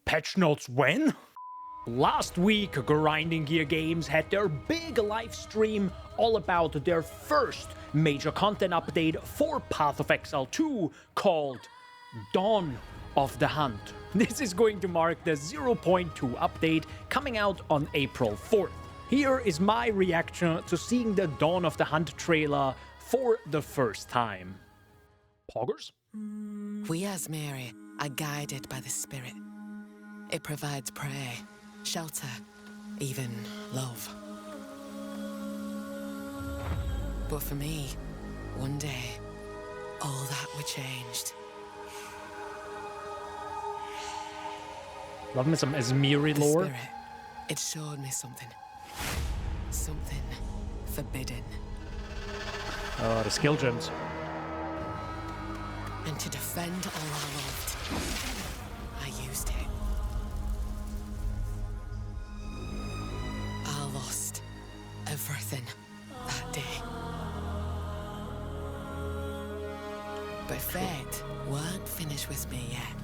Patch notes when? Last week, Grinding Gear Games had their big live stream all about their first major content update for Path of Exile 2 called Dawn of the Hunt. This is going to mark the 0.2 update coming out on April 4th. Here is my reaction to seeing the Dawn of the Hunt trailer for the first time. Poggers? We as Mary are guided by the Spirit. It provides prey, shelter, even love. But for me, one day, all that were changed. Love me some Asmiri The lore. Spirit, it showed me something. Something forbidden. Oh, the skill gems. And to defend all I loved, I used it. I lost everything that day. But fate weren't finished with me yet.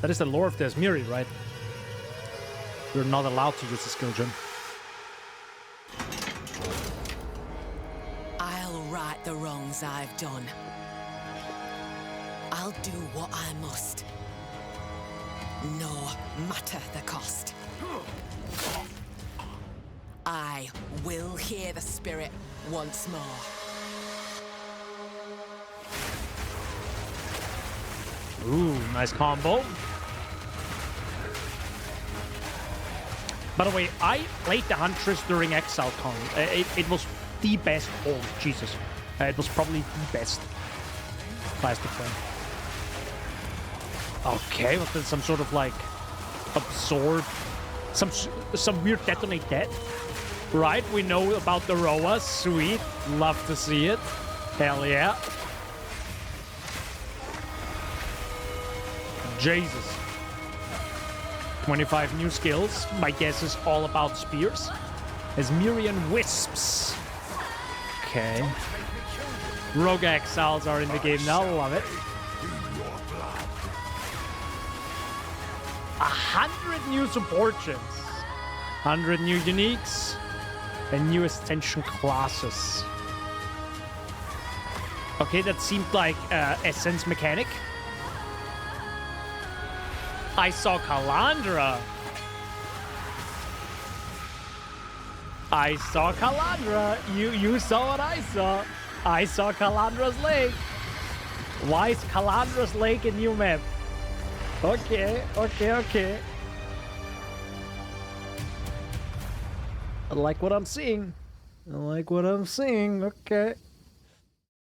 That is the lore of the Asmiri, right? You're not allowed to use the skill gem. I'll right the wrongs I've done. I'll do what I must, no matter the cost. I will hear the Spirit once more. Ooh, nice combo. By the way, I played the Huntress during ExileCon. It was the best. Oh, Jesus. It was probably the best plastic thing. Okay, but then some sort of like absorb, some weird detonate dead. Right, we know about the Roa. Sweet, love to see it. Hell yeah. Jesus. 25 new skills. My guess is all about spears. Asmirian wisps. Okay. Rogue Exiles are in the game now. Love it. 100 new support gems. 100 new uniques. And new extension classes. Okay, that seemed like Essence mechanic. I saw Kalandra. I saw Kalandra. You saw what I saw. I saw Kalandra's lake. Why is Kalandra's lake a new map? Okay. I like what I'm seeing. Okay.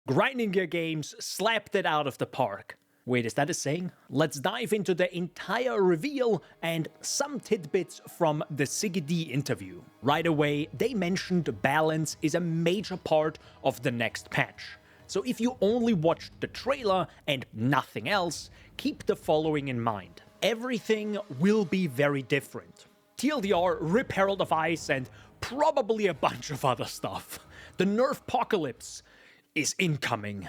Grinding Gear Games slapped it out of the park. Wait, is that a saying? Let's dive into the entire reveal and some tidbits from the Siggy D interview. Right away, they mentioned balance is a major part of the next patch. So if you only watched the trailer and nothing else, keep the following in mind. Everything will be very different. TLDR, Rip Herald of Ice, and probably a bunch of other stuff. The Nerf Apocalypse is incoming.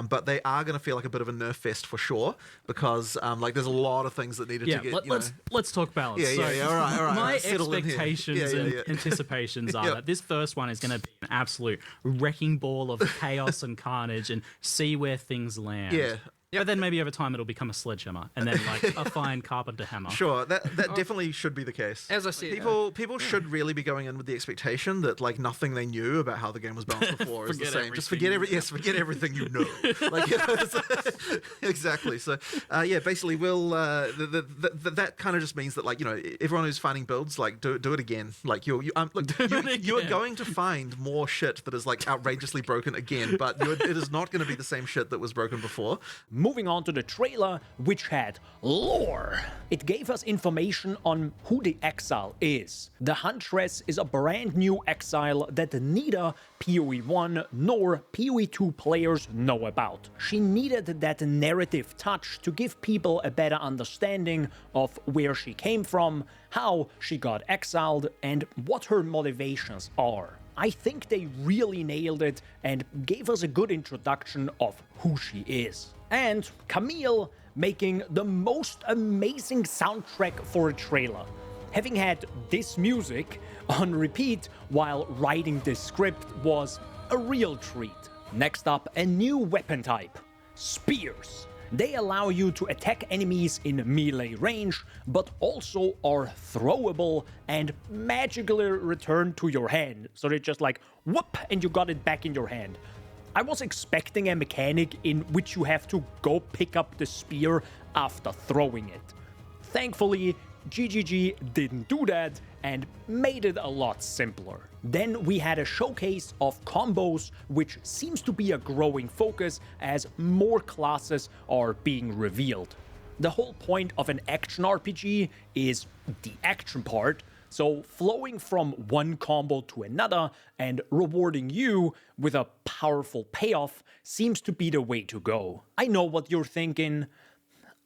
But they are going to feel like a bit of a nerf fest for sure, because like there's a lot of things that needed to get. Let's talk balance. All right. My Settle in here. expectations and anticipations are that this first one is going to be an absolute wrecking ball of chaos and carnage, and see where things land. But then maybe over time it'll become a sledgehammer, and then like a fine carpenter hammer. Sure, that definitely should be the case. As I said, people should really be going in with the expectation that like nothing they knew about how the game was balanced before is the same. Just forget everything you know. Like exactly. So basically we'll that kind of just means that like everyone who's finding builds like do it again. Like you are going to find more shit that is like outrageously broken again, but it is not going to be the same shit that was broken before. Moving on to the trailer, which had lore. It gave us information on who the Exile is. The Huntress is a brand new Exile that neither PoE 1 nor PoE 2 players know about. She needed that narrative touch to give people a better understanding of where she came from, how she got exiled, and what her motivations are. I think they really nailed it and gave us a good introduction of who she is. And Camille making the most amazing soundtrack for a trailer. Having had this music on repeat while writing this script was a real treat. Next up, a new weapon type, Spears. They allow you to attack enemies in melee range, but also are throwable and magically return to your hand. So they're just like, whoop, and you got it back in your hand. I was expecting a mechanic in which you have to go pick up the spear after throwing it. Thankfully, GGG didn't do that and made it a lot simpler. Then we had a showcase of combos, which seems to be a growing focus as more classes are being revealed. The whole point of an action RPG is the action part, so flowing from one combo to another and rewarding you with a powerful payoff seems to be the way to go. I know what you're thinking.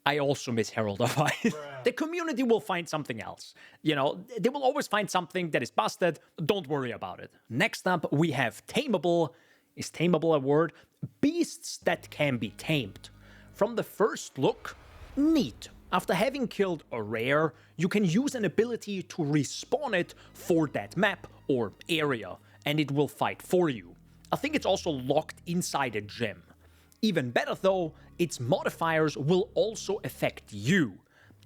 I also miss Herald of Ice. The community will find something else. You know, they will always find something that is busted. Don't worry about it. Next up, we have tameable. Is tameable a word? Beasts that can be tamed. From the first look, neat. After having killed a rare, you can use an ability to respawn it for that map or area, and it will fight for you. I think it's also locked inside a gem. Even better though, its modifiers will also affect you.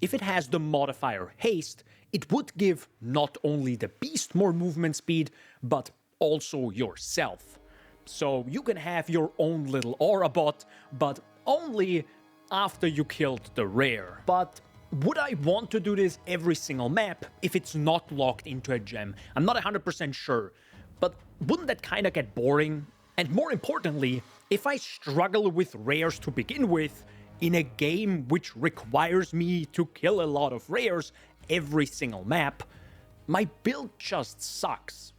If it has the modifier haste, it would give not only the beast more movement speed, but also yourself. So you can have your own little aura bot, but only after you killed the rare. But would I want to do this every single map if it's not locked into a gem? I'm not 100% sure, but wouldn't that kinda get boring? And more importantly, if I struggle with rares to begin with, in a game which requires me to kill a lot of rares every single map, my build just sucks,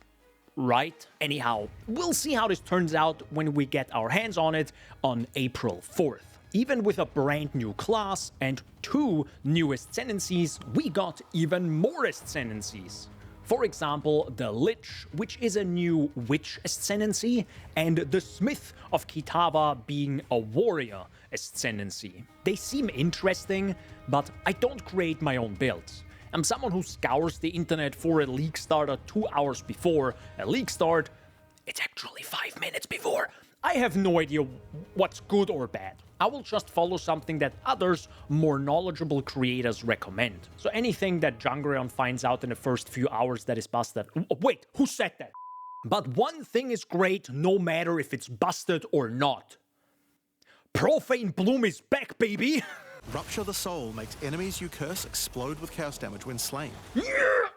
right? Anyhow, we'll see how this turns out when we get our hands on it on April 4th. Even with a brand new class and 2 new Ascendancies, we got even more Ascendancies. For example, the Lich, which is a new Witch Ascendancy, and the Smith of Kitava being a Warrior Ascendancy. They seem interesting, but I don't create my own builds. I'm someone who scours the internet for a league starter 2 hours before a league start. It's actually 5 minutes before. I have no idea what's good or bad. I will just follow something that others, more knowledgeable creators recommend. So anything that Jungreon finds out in the first few hours that is busted. Wait, who said that? But one thing is great no matter if it's busted or not. Profane Bloom is back, baby! Rupture the Soul makes enemies you curse explode with chaos damage when slain. Yeah!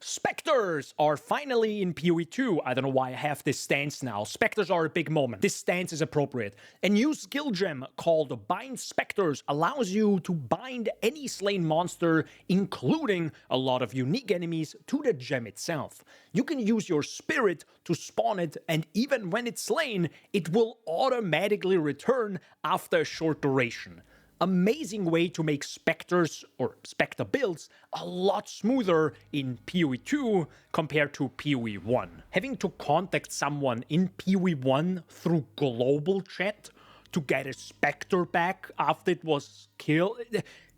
Spectres are finally in PoE 2. I don't know why I have this stance now. Spectres are a big moment. This stance is appropriate. A new skill gem called Bind Spectres allows you to bind any slain monster, including a lot of unique enemies, to the gem itself. You can use your spirit to spawn it, and even when it's slain, it will automatically return after a short duration. Amazing way to make Spectres or Spectre builds a lot smoother in PoE 2 compared to PoE 1. Having to contact someone in PoE 1 through global chat to get a Spectre back after it was killed,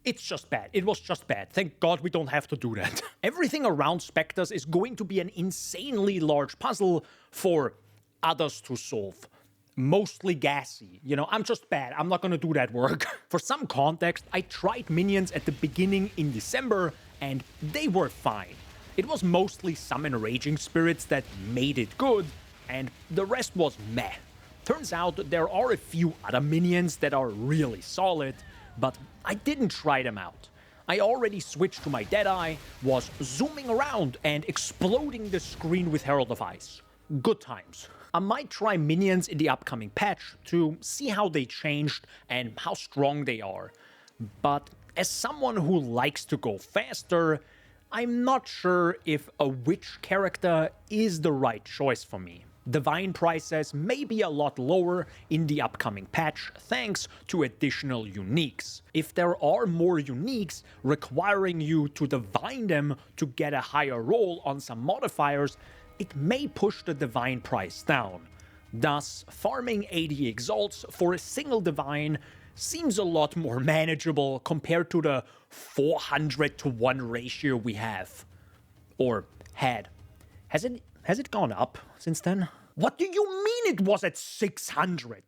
it's just bad. It was just bad. Thank God we don't have to do that. Everything around Spectres is going to be an insanely large puzzle for others to solve. Mostly gassy. You know, I'm just bad. I'm not gonna do that work. For some context, I tried minions at the beginning in December, and they were fine. It was mostly summon raging spirits that made it good, and the rest was meh. Turns out there are a few other minions that are really solid, but I didn't try them out. I already switched to my Deadeye, was zooming around and exploding the screen with Herald of Ice. Good times. I might try minions in the upcoming patch to see how they changed and how strong they are. But as someone who likes to go faster, I'm not sure if a witch character is the right choice for me. Divine prices may be a lot lower in the upcoming patch thanks to additional uniques. If there are more uniques requiring you to divine them to get a higher roll on some modifiers, it may push the divine price down. Thus, farming 80 exalts for a single divine seems a lot more manageable compared to the 400-to-1 ratio we have. Or had. Has it gone up since then? What do you mean it was at 600?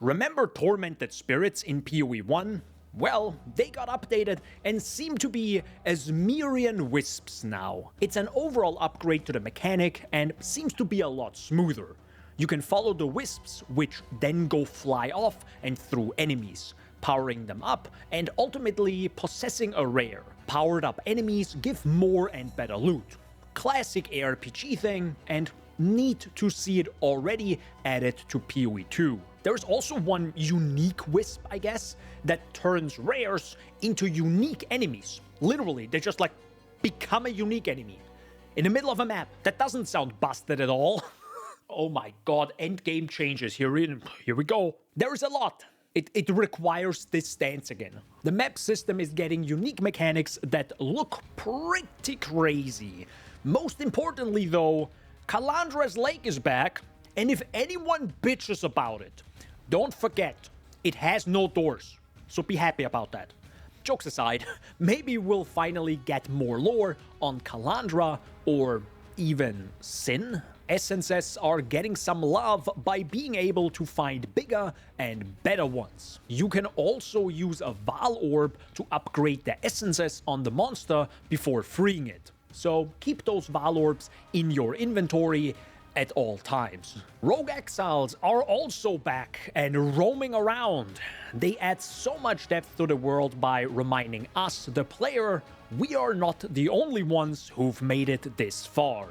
Remember Tormented Spirits in PoE 1? Well, they got updated and seem to be Asmerian Wisps now. It's an overall upgrade to the mechanic and seems to be a lot smoother. You can follow the wisps, which then go fly off and through enemies, powering them up and ultimately possessing a rare. Powered up enemies give more and better loot. Classic ARPG thing, and neat to see it already added to PoE 2. There's also one unique wisp, I guess, that turns rares into unique enemies. Literally, they just like become a unique enemy in the middle of a map. That doesn't sound busted at all. Oh my god, Endgame Changes. Here we go. There's a lot. It requires this stance again. The map system is getting unique mechanics that look pretty crazy. Most importantly though, Kalandra's Lake is back, and if anyone bitches about it, don't forget, it has no doors, so be happy about that. Jokes aside, maybe we'll finally get more lore on Kalandra, or even Sin. Essences are getting some love by being able to find bigger and better ones. You can also use a Val Orb to upgrade the essences on the monster before freeing it. So keep those Val Orbs in your inventory at all times. Rogue Exiles are also back and roaming around. They add so much depth to the world by reminding us, the player, we are not the only ones who've made it this far.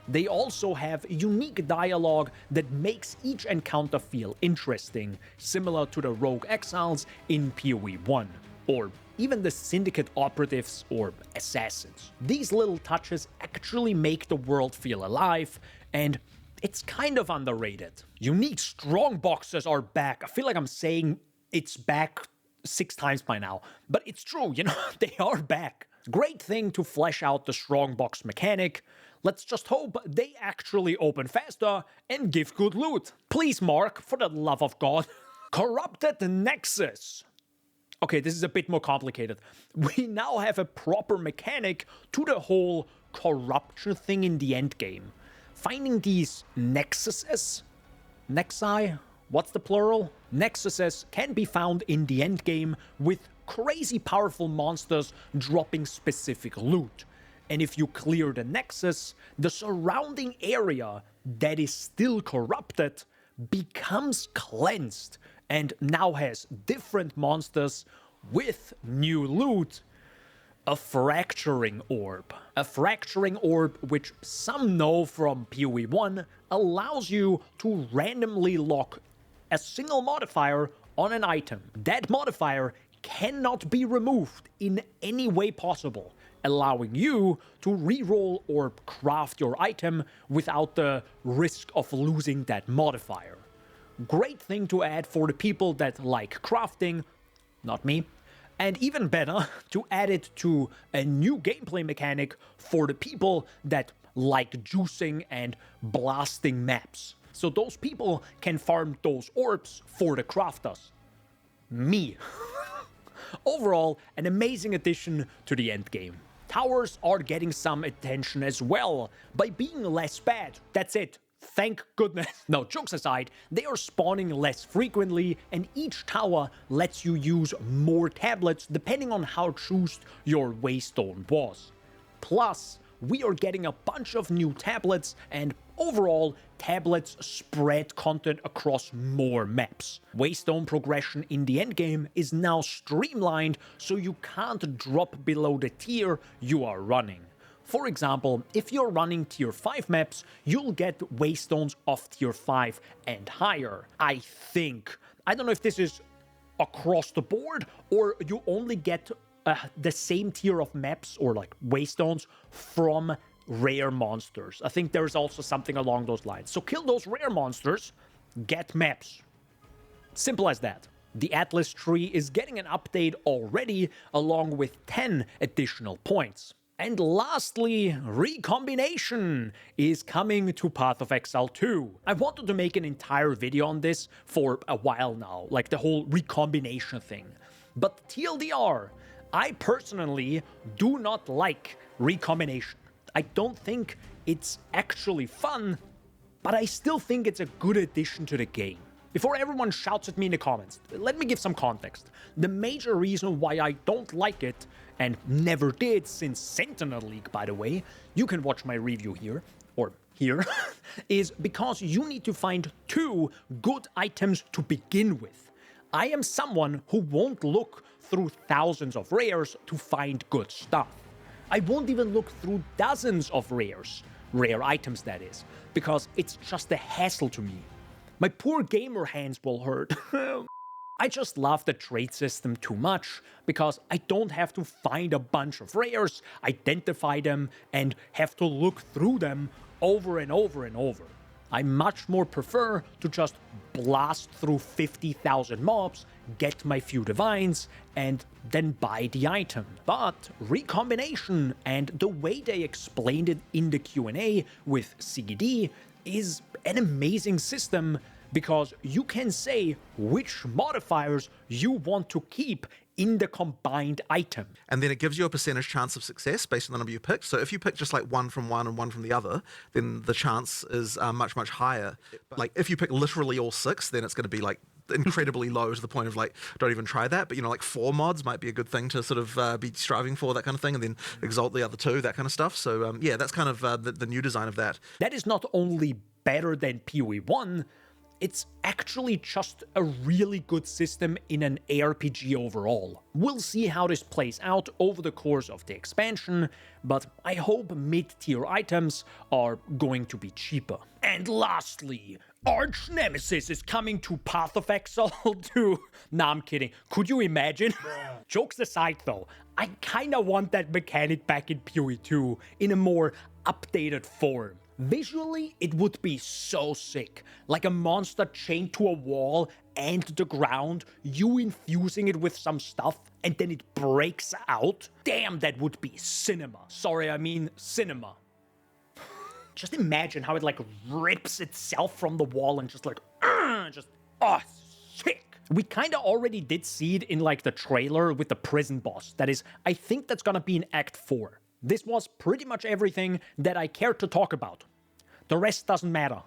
They also have unique dialogue that makes each encounter feel interesting, similar to the Rogue Exiles in PoE 1, or even the Syndicate operatives or assassins. These little touches actually make the world feel alive, and it's kind of underrated. Unique Strongboxes are back. I feel like I'm saying it's back 6 times by now, but it's true, you know, they are back. Great thing to flesh out the Strongbox mechanic. Let's just hope they actually open faster and give good loot. Please, Mark, for the love of God. Corrupted Nexus. Okay, this is a bit more complicated. We now have a proper mechanic to the whole corruption thing in the endgame. Finding these Nexuses? Nexi? What's the plural? Nexuses can be found in the endgame with crazy powerful monsters dropping specific loot. And if you clear the Nexus, the surrounding area that is still corrupted becomes cleansed and now has different monsters with new loot. A Fracturing Orb. A Fracturing Orb, which some know from PoE 1, allows you to randomly lock a single modifier on an item. That modifier cannot be removed in any way possible, allowing you to reroll or craft your item without the risk of losing that modifier. Great thing to add for the people that like crafting, not me, and even better, to add it to a new gameplay mechanic for the people that like juicing and blasting maps. So those people can farm those orbs for the crafters. Me. Overall, an amazing addition to the endgame. Towers are getting some attention as well, by being less bad. That's it. Thank goodness. No, jokes aside, they are spawning less frequently, and each tower lets you use more tablets depending on how choosed your waystone was. Plus, we are getting a bunch of new tablets, and overall, tablets spread content across more maps. Waystone progression in the endgame is now streamlined, so you can't drop below the tier you are running. For example, if you're running tier 5 maps, you'll get waystones of tier 5 and higher, I think. I don't know if this is across the board, or you only get the same tier of maps or like waystones from rare monsters. I think there's also something along those lines. So kill those rare monsters, get maps. Simple as that. The Atlas tree is getting an update already, along with 10 additional points. And lastly, Recombination is coming to Path of Exile 2. I wanted to make an entire video on this for a while now, like the whole recombination thing. But TLDR, I personally do not like Recombination. I don't think it's actually fun, but I still think it's a good addition to the game. Before everyone shouts at me in the comments, let me give some context. The major reason why I don't like it, and never did since Sentinel League, by the way, you can watch my review here, or here, is because you need to find 2 good items to begin with. I am someone who won't look through thousands of rares to find good stuff. I won't even look through dozens of rares, rare items that is, because it's just a hassle to me. My poor gamer hands will hurt. I just love the trade system too much, because I don't have to find a bunch of rares, identify them, and have to look through them over and over and over. I much more prefer to just blast through 50,000 mobs, get my few divines, and then buy the item. But Recombination and the way they explained it in the Q&A with CGD is an amazing system, because you can say which modifiers you want to keep in the combined item. And then it gives you a percentage chance of success based on the number you pick. So if you pick just like one from one and one from the other, then the chance is much, much higher. Like if you pick literally all 6, then it's going to be like incredibly low to the point of like, don't even try that. But you know, like 4 mods might be a good thing to sort of be striving for, that kind of thing, and then exalt the other 2, that kind of stuff. So yeah, that's kind of the new design of that. That is not only better than PoE 1, it's actually just a really good system in an ARPG overall. We'll see how this plays out over the course of the expansion, but I hope mid-tier items are going to be cheaper. And lastly, Archnemesis is coming to Path of Exile 2. Nah, I'm kidding. Could you imagine? Jokes aside though, I kinda want that mechanic back in PoE 2 in a more updated form. Visually, it would be so sick. Like a monster chained to a wall and the ground, you infusing it with some stuff, and then it breaks out. Damn, that would be cinema. Sorry, I mean cinema. Just imagine how it like rips itself from the wall and just like, oh, sick. We kinda already did see it in like the trailer with the prison boss. That is, I think that's gonna be in Act 4. This was pretty much everything that I cared to talk about. The rest doesn't matter.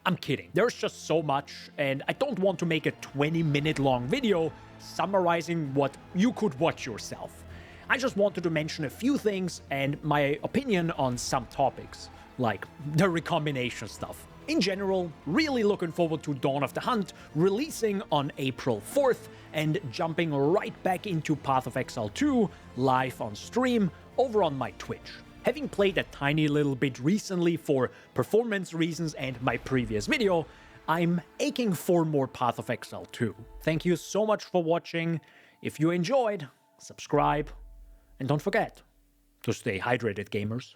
I'm kidding. There's just so much, and I don't want to make a 20-minute long video summarizing what you could watch yourself. I just wanted to mention a few things and my opinion on some topics, like the recombination stuff. In general, really looking forward to Dawn of the Hunt releasing on April 4th and jumping right back into Path of Exile 2 live on stream over on my Twitch. Having played a tiny little bit recently for performance reasons and my previous video, I'm aching for more Path of Exile 2. Thank you so much for watching. If you enjoyed, subscribe, and don't forget to stay hydrated, gamers.